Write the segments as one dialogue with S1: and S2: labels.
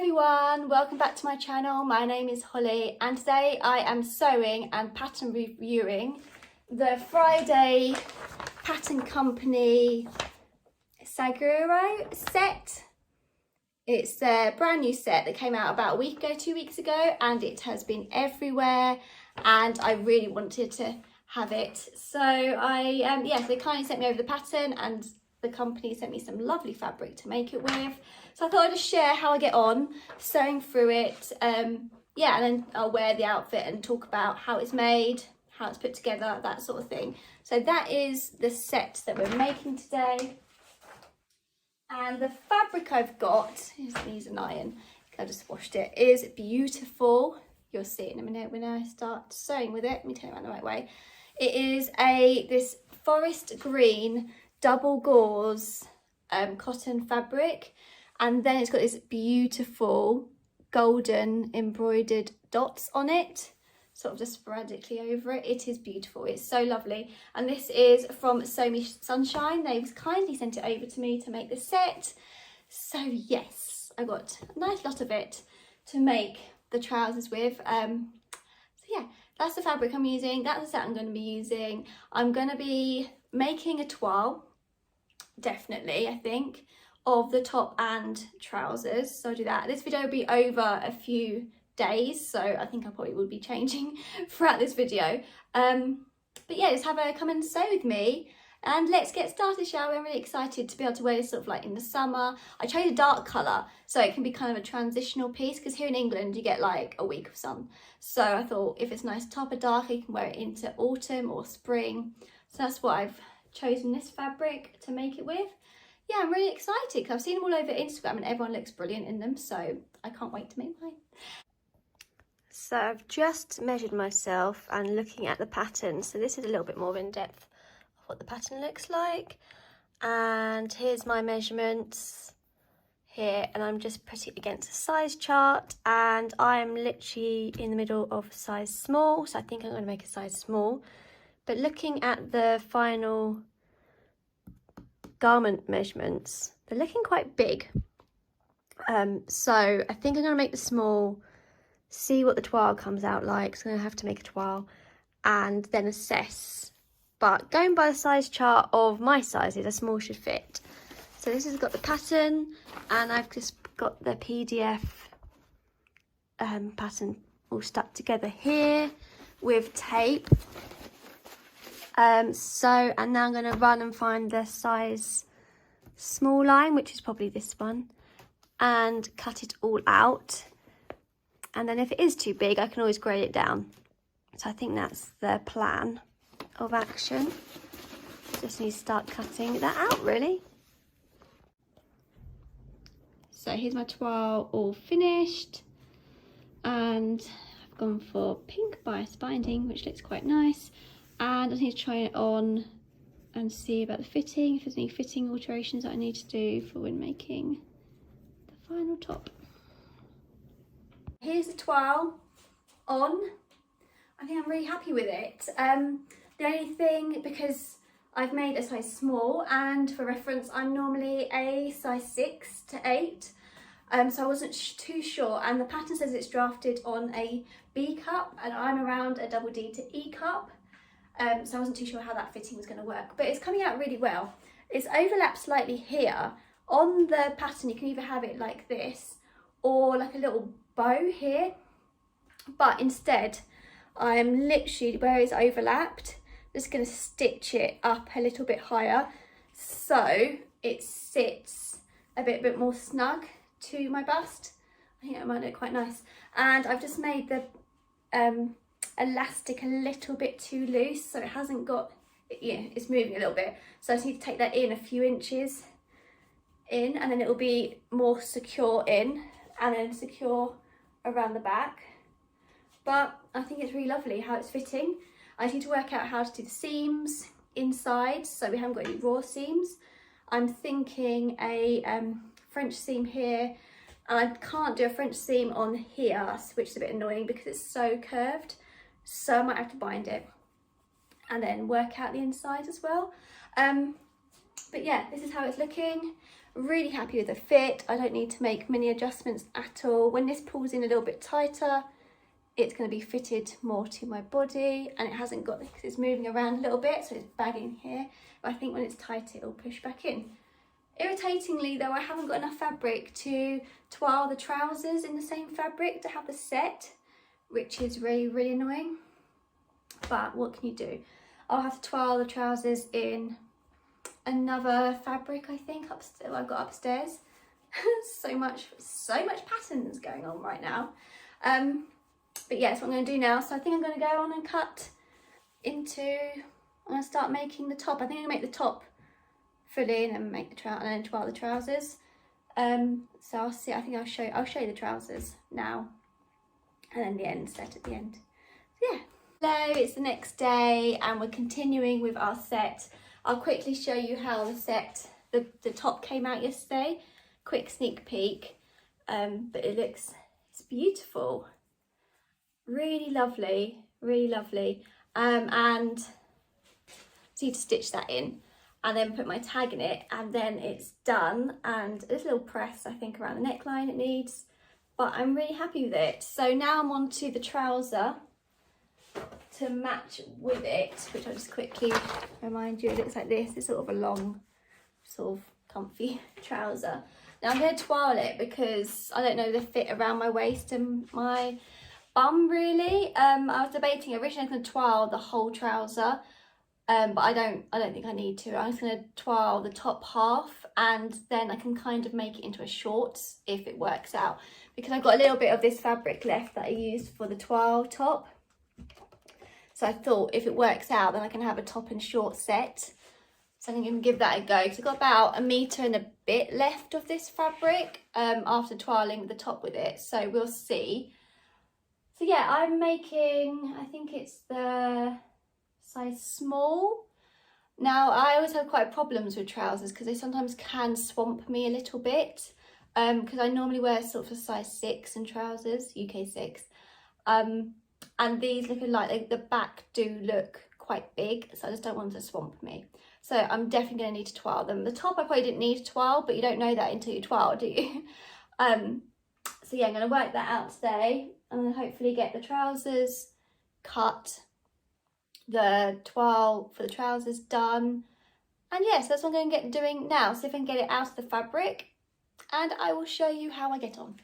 S1: everyone, welcome back to my channel. My name is Holly and today I am sewing and pattern reviewing the Friday Pattern Company Saguaro set. It's their brand new set that came out about a week ago, 2 weeks ago, and it has been everywhere and I really wanted to have it. So they kindly sent me over the pattern and the company sent me some lovely fabric to make it with. So I thought I'd just share how I get on sewing through it. And then I'll wear the outfit and talk about how it's made, how it's put together, that sort of thing. So that is the set that we're making today. And the fabric I've got, needs an iron, I just washed it, is beautiful. You'll see it in a minute when I start sewing with it. Let me turn it around the right way. It is this forest green double gauze cotton fabric, and then it's got this beautiful golden embroidered dots on it, sort of just sporadically over it. It is beautiful, it's so lovely. And this is from Sew Me Sunshine. They've kindly sent it over to me to make the set. So yes, I got a nice lot of it to make the trousers with. That's the fabric I'm using, that's the set I'm going to be using. I'm going to be making a toile, definitely, I think, of the top and trousers, so I'll do that. This video will be over a few days, so I think I probably will be changing throughout this video. But yeah, just have a come and sew with me and let's get started, shall we? I'm really excited to be able to wear this sort of like in the summer. I chose a dark colour so it can be kind of a transitional piece, because here in England you get like a week of sun, so I thought if it's nice top or dark you can wear it into autumn or spring. So that's what I've chosen this fabric to make it with. Yeah, I'm really excited because I've seen them all over Instagram and everyone looks brilliant in them, so I can't wait to make mine. So I've just measured myself and looking at the pattern, so this is a little bit more in depth of what the pattern looks like. And here's my measurements here, and I'm just putting it against a size chart, and I am literally in the middle of size small, so I think I'm going to make a size small. But looking at the final garment measurements, they're looking quite big. So I think I'm going to make the small, see what the toile comes out like. So I'm going to have to make a toile and then assess. But going by the size chart of my sizes, a small should fit. So this has got the pattern, and I've just got the PDF pattern all stuck together here with tape. And now I'm going to run and find the size small line, which is probably this one, and cut it all out. And then if it is too big, I can always grade it down. So I think that's the plan of action. Just need to start cutting that out, really. So here's my toile all finished, and I've gone for pink bias binding, which looks quite nice. And I need to try it on and see about the fitting, if there's any fitting alterations that I need to do for when making the final top. Here's the toile on. I think I'm really happy with it. The only thing, because I've made a size small, and for reference I'm normally a size 6 to 8, so I wasn't too sure, and the pattern says it's drafted on a B cup and I'm around a double D to E cup. So I wasn't too sure how that fitting was going to work, but it's coming out really well. It's overlapped slightly here. On the pattern you can either have it like this or like a little bow here, but instead I'm literally, where it's overlapped, just going to stitch it up a little bit higher so it sits a bit more snug to my bust. I think that might look quite nice. And I've just made the elastic a little bit too loose, so it hasn't got, it's moving a little bit, so I just need to take that in a few inches in, and then it will be more secure in and then secure around the back. But I think it's really lovely how it's fitting. I need to work out how to do the seams inside, so we haven't got any raw seams. I'm thinking a French seam here, and I can't do a French seam on here, which is a bit annoying because it's so curved. So I might have to bind it and then work out the inside as well. But yeah, this is how it's looking. Really happy with the fit. I don't need to make many adjustments at all. When this pulls in a little bit tighter, it's going to be fitted more to my body, and it hasn't got, because it's moving around a little bit, so it's bagging here. But I think when it's tight, it'll push back in. Irritatingly though, I haven't got enough fabric to twirl the trousers in the same fabric to have the set, which is really, really annoying. But what can you do? I'll have to twirl the trousers in another fabric, I think, upstairs. I've got upstairs. so much patterns going on right now. But yeah, that's what I'm going to do now. So I think I'm going to go on and cut into, I'm going to start making the top. I think I'm going to make the top full in and make the and then twirl the trousers. So I'll see. I think I'll show you the trousers now, and then the end set at the end. So yeah. Hello, it's the next day and we're continuing with our set. I'll quickly show you how the set, the top came out yesterday. Quick sneak peek, but it's beautiful. Really lovely, really lovely. And so you to stitch that in and then put my tag in it, and then it's done. And a little press, I think, around the neckline it needs, but I'm really happy with it. So now I'm on to the trouser to match with it, which I'll just quickly remind you, it looks like this. It's sort of a long, sort of comfy trouser. Now I'm going to twirl it because I don't know the fit around my waist and my bum really. I was debating originally I'm going to twirl the whole trouser, but I don't think I need to. I'm just going to twirl the top half, and then I can kind of make it into a shorts if it works out, because I've got a little bit of this fabric left that I used for the twirl top. So I thought if it works out, then I can have a top and short set. So I'm going to give that a go, because I've got about 1 metre and a bit left of this fabric after twirling the top with it. So we'll see. So yeah, I'm making, I think it's the size small. Now I always have quite problems with trousers because they sometimes can swamp me a little bit, because I normally wear sort of a size 6 in trousers, UK 6. And these looking like the back do look quite big, so I just don't want it to swamp me. So I'm definitely going to need to twirl them. The top I probably didn't need to twirl, but you don't know that until you twirl, do you? So yeah, I'm going to work that out today, and then hopefully get the trousers cut, the twirl for the trousers done. And yes, yeah, so that's what I'm going to get doing now. See if I can get it out of the fabric, and I will show you how I get on.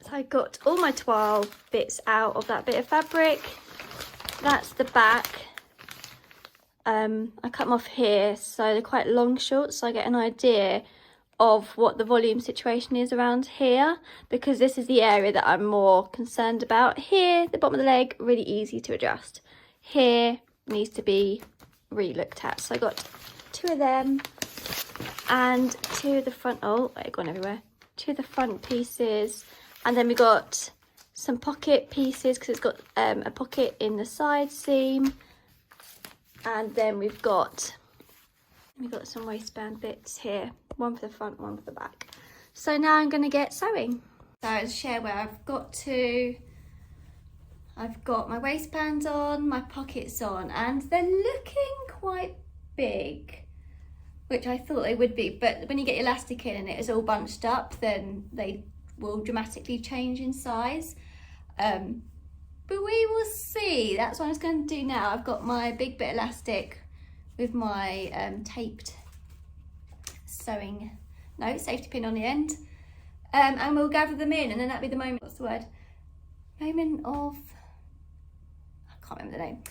S1: So I got all my twirl bits out of that bit of fabric. That's the back. I cut them off here, so they're quite long shorts, so I get an idea of what the volume situation is around here, because this is the area that I'm more concerned about. Here, the bottom of the leg, really easy to adjust. Here needs to be re-looked at. So I got 2 of them and 2 of the front, oh, they've gone everywhere. 2 of the front pieces. And then we got some pocket pieces, because it's got a pocket in the side seam. And then we've got some waistband bits here, one for the front, one for the back. So now I'm going to get sewing. So as share where I've got my waistbands on, my pockets on, and they're looking quite big, which I thought they would be. But when you get elastic in and it is all bunched up, then they will dramatically change in size. But we will see. That's what I was going to do now. I've got my big bit elastic with my taped safety pin on the end, and we'll gather them in, and then that'll be the moment, what's the word? Moment of, I can't remember the name.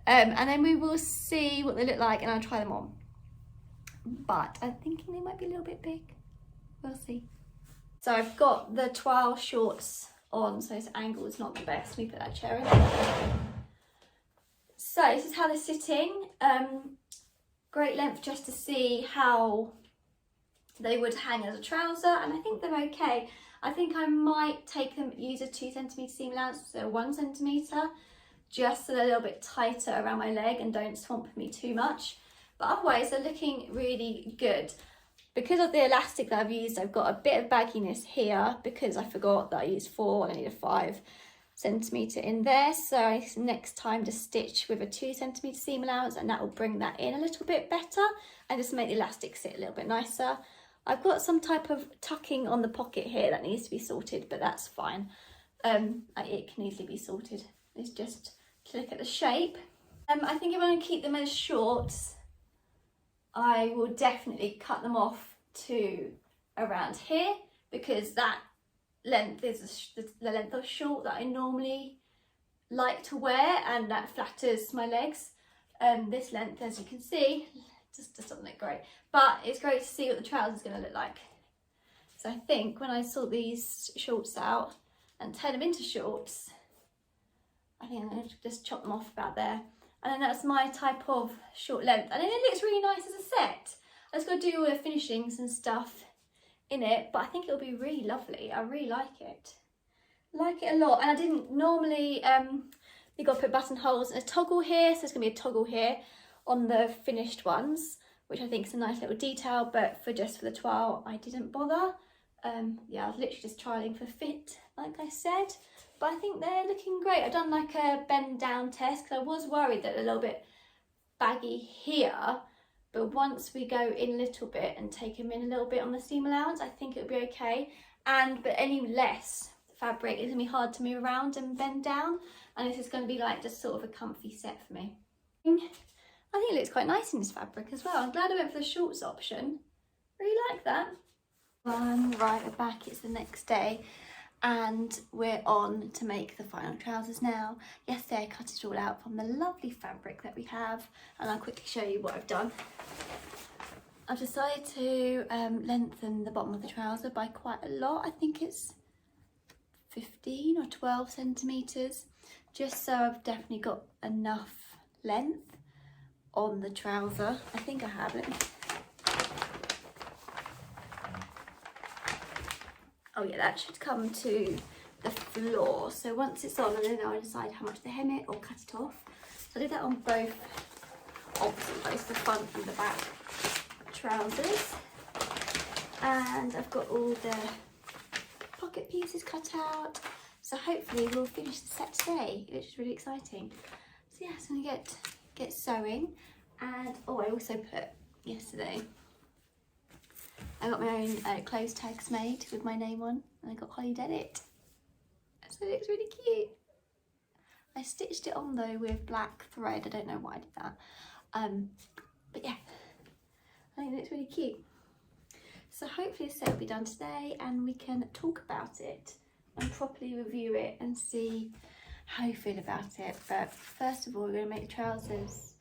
S1: And then we will see what they look like, and I'll try them on. But I'm thinking they might be a little bit big. We'll see. So I've got the twirl shorts on, so this angle is not the best. Let me put that chair in. So this is how they're sitting. Great length just to see how they would hang as a trouser, and I think they're okay. I think I might use a 2 centimetre seam allowance, so 1 centimetre, just so they're a little bit tighter around my leg and don't swamp me too much. But otherwise they're looking really good. Because of the elastic that I've used, I've got a bit of bagginess here because I forgot that I used 4 and I need a 5 centimetre in there. So next time just stitch with a 2 centimetre seam allowance, and that will bring that in a little bit better and just make the elastic sit a little bit nicer. I've got some type of tucking on the pocket here that needs to be sorted, but that's fine. It can easily be sorted. It's just to look at the shape. I think if I want to keep them as shorts, I will definitely cut them off to around here, because that length is the length of short that I normally like to wear, and that flatters my legs. This length, as you can see, just doesn't look great, but it's great to see what the trouser is going to look like. So I think when I sort these shorts out and turn them into shorts, I think I'm going to just chop them off about there. And then that's my type of short length. And then it looks really nice as a set. I just got to do all the finishings and stuff in it, but I think it'll be really lovely. I really like it. Like it a lot. And I didn't normally, you got to put buttonholes and a toggle here. So there's going to be a toggle here on the finished ones, which I think is a nice little detail, but for the trial, I didn't bother. Yeah, I was literally just trialing for fit, like I said. But I think they're looking great. I've done like a bend down test because I was worried that they're a little bit baggy here, but once we go in a little bit and take them in a little bit on the seam allowance, I think it'll be okay. But any less fabric is gonna be hard to move around and bend down, and this is going to be like just sort of a comfy set for me. I think it looks quite nice in this fabric as well. I'm glad I went for the shorts option. Really like that. Right, we're back. It's the next day and we're on to make the final trousers now. Yesterday I cut it all out from the lovely fabric that we have, and I'll quickly show you what I've done. I've decided to lengthen the bottom of the trouser by quite a lot. I think it's 15 or 12 centimetres, just so I've definitely got enough length on the trouser. I think I have it. Oh yeah, that should come to the floor. So once it's on, and then I'll decide how much to hem it or cut it off. So I did that on both, obviously both the front and the back trousers. And I've got all the pocket pieces cut out. So hopefully we'll finish the set today, which is really exciting. So yeah, so I'm gonna get sewing. And oh, I also put yesterday, I got my own clothes tags made with my name on, and I got Holly Dennett. So it looks really cute. I stitched it on though with black thread. I don't know why I did that. But yeah, I think it looks really cute. So hopefully this set will be done today and we can talk about it and properly review it and see how you feel about it. But first of all, we're going to make the trousers.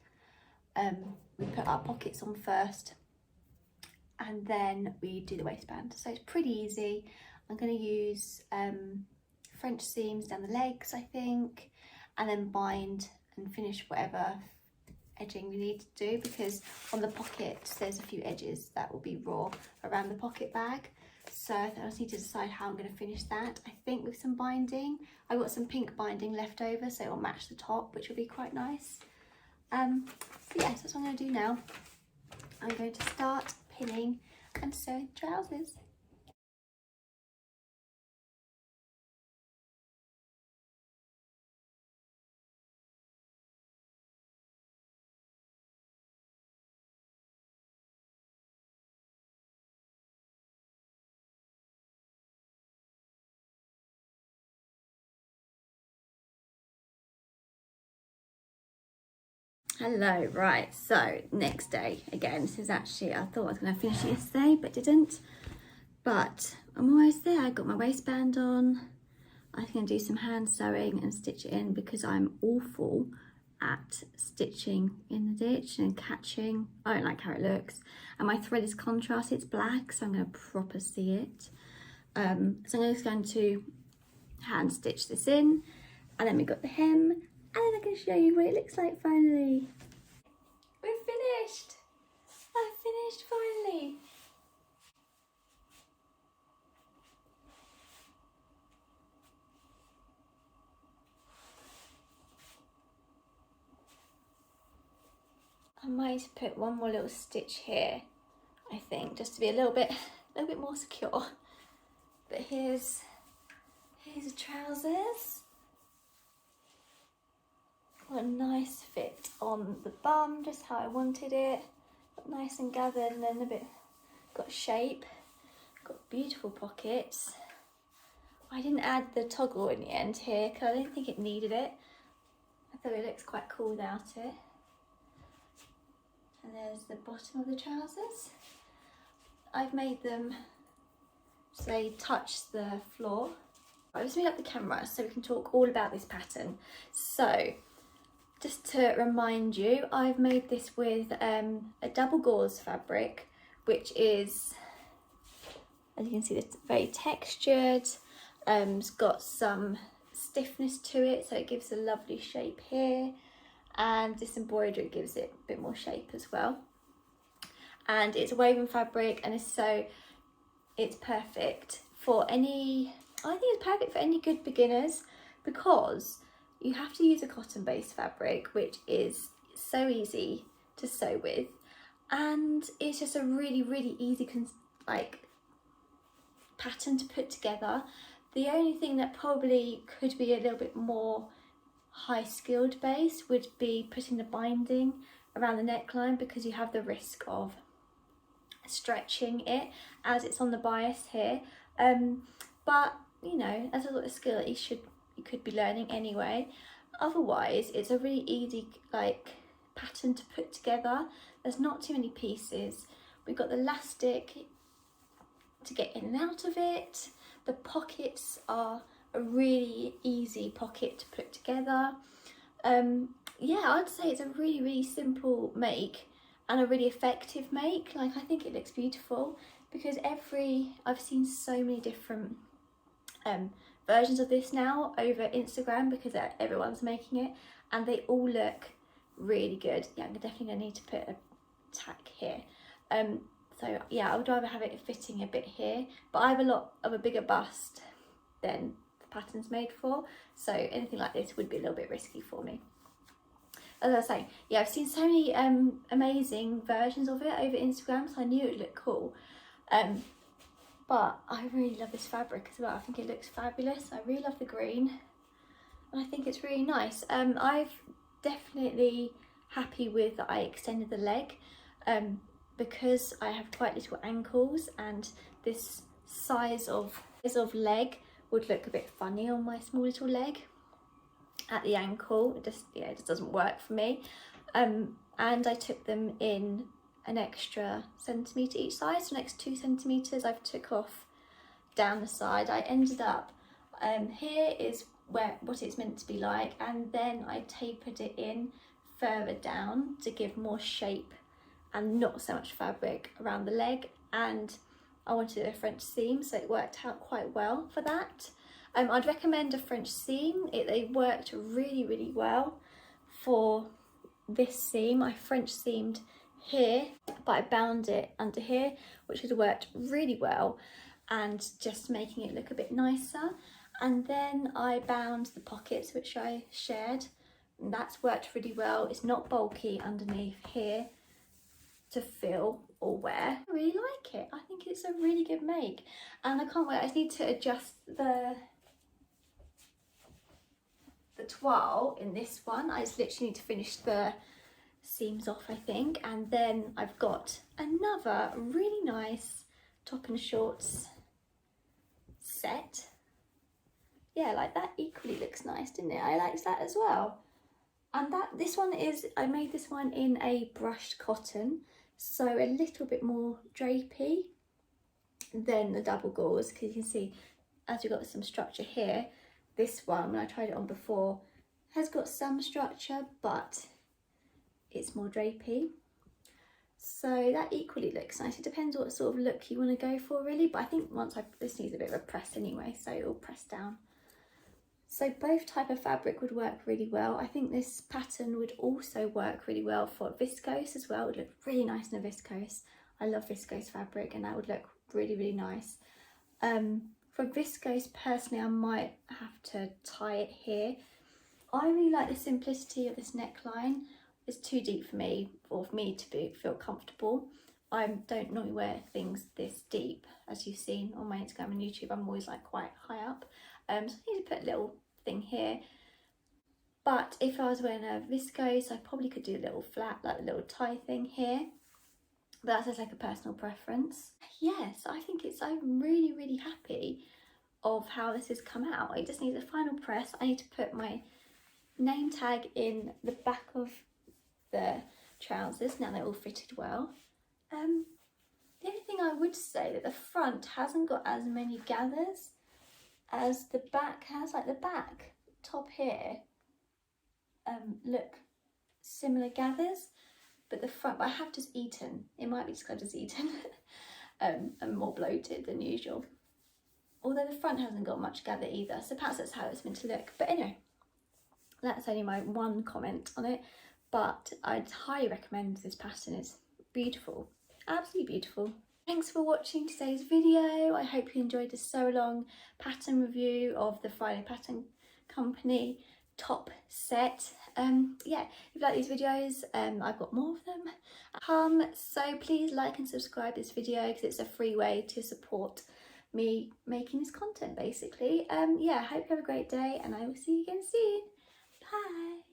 S1: We put our pockets on first, and then we do the waistband. So it's pretty easy. I'm going to use French seams down the legs, I think, and then bind and finish whatever edging we need to do, because on the pocket there's a few edges that will be raw around the pocket bag. So I just need to decide how I'm going to finish that. I think with some binding. I've got some pink binding left over, so it'll match the top, which will be quite nice. So yes, that's what I'm going to do now. I'm going to start pinning and sewing trousers. Hello, right, so next day, again, this is actually, I thought I was going to finish it yesterday, but didn't. But I'm almost there. I got my waistband on. I think I'll do some hand sewing and stitch it in, because I'm awful at stitching in the ditch and catching. I don't like how it looks. And my thread is contrast, it's black, so I'm going to proper see it. So I'm just going to hand stitch this in, and then we got the hem. And then I can show you what it looks like finally. We're finished. I've finished finally. I might put one more little stitch here, I think, just to be a little bit more secure. But here's the trousers. Got a nice fit on the bum, just how I wanted it. Got nice and gathered, and then a bit got shape. Got beautiful pockets. I didn't add the toggle in the end here because I didn't think it needed it. I thought it looks quite cool without it. And there's the bottom of the trousers. I've made them so they touch the floor. I'll just move up the camera so we can talk all about this pattern. So, just to remind you, I've made this with a double gauze fabric, which is, as you can see, it's very textured. It's got some stiffness to it, so it gives a lovely shape here, and this embroidery gives it a bit more shape as well. And it's a woven fabric, and it's perfect for any, I think it's perfect for any good beginners, because you have to use a cotton based fabric, which is so easy to sew with, and it's just a really easy pattern to put together. The only thing that probably could be a little bit more high skilled based would be putting the binding around the neckline, because you have the risk of stretching it as it's on the bias here. But you know, as a sort of skill that you could be learning anyway. Otherwise, it's a really easy pattern to put together. There's not too many pieces. We've got the elastic to get in and out of it. The pockets are a really easy pocket to put together. Yeah, I'd say it's a really simple make and a really effective make. I think it looks beautiful, because I've seen so many different versions of this now over Instagram, because everyone's making it, and they all look really good. Yeah, I'm definitely gonna need to put a tack here. So yeah, I would rather have it fitting a bit here, but I have a lot of a bigger bust than the pattern's made for, so anything like this would be a little bit risky for me. As I was saying, yeah, I've seen so many amazing versions of it over Instagram, so I knew it would look cool. But I really love this fabric as well. I think it looks fabulous. I really love the green, and I think it's really nice. I've definitely happy with that I extended the leg, because I have quite little ankles, and this size of leg would look a bit funny on my small little leg at the ankle. It just doesn't work for me. And I took them in an extra centimetre each side, so next 2 centimetres I've took off down the side. I ended up here is what it's meant to be like, and then I tapered it in further down to give more shape and not so much fabric around the leg, and I wanted a French seam, so it worked out quite well for that. I'd recommend a French seam. They worked really well for this seam. I French seamed here, but I bound it under here, which has worked really well, and just making it look a bit nicer. And then I bound the pockets, which I shared, and that's worked really well. It's not bulky underneath here to fill or wear. I really like it. I think it's a really good make, and I can't wait. I just need to adjust the toile in this one. I just literally need to finish the seams off, I think, and then I've got another really nice top and shorts set. Yeah, like that equally looks nice, didn't it? I liked that as well. And this one is, I made this one in a brushed cotton, so a little bit more drapey than the double gauze, because you can see as we've got some structure here. This one, when I tried it on before, has got some structure, but it's more drapey. So that equally looks nice. It depends what sort of look you want to go for, really, but I think this needs a bit of a press anyway, so it'll press down. So both type of fabric would work really well. I think this pattern would also work really well for viscose as well. It would look really nice in a viscose. I love viscose fabric, and that would look really nice. For viscose, personally, I might have to tie it here. I really like the simplicity of this neckline. it's too deep for me, or for me to feel comfortable. I don't normally wear things this deep, as you've seen on my Instagram and YouTube. I'm always like quite high up, so I need to put a little thing here. But if I was wearing a viscose, I probably could do a little flat, like a little tie thing here. But that's just like a personal preference. Yes, I think I'm really happy of how this has come out. It just needs a final press. I need to put my name tag in the back of the trousers. Now they're all fitted well. The only thing I would say that the front hasn't got as many gathers as the back has. Like the back top here, look, similar gathers, but the front, but I have just eaten. It might be just because I've just eaten. I'm more bloated than usual. Although the front hasn't got much gather either, so perhaps that's how it's meant to look. But anyway, that's only my one comment on it, but I'd highly recommend this pattern. It's beautiful, absolutely beautiful. Thanks for watching today's video. I hope you enjoyed this sew along pattern review of the Friday Pattern Company top set. Yeah, if you like these videos, I've got more of them. So please like and subscribe this video, because it's a free way to support me making this content basically. Yeah, I hope you have a great day, and I will see you again soon. Bye.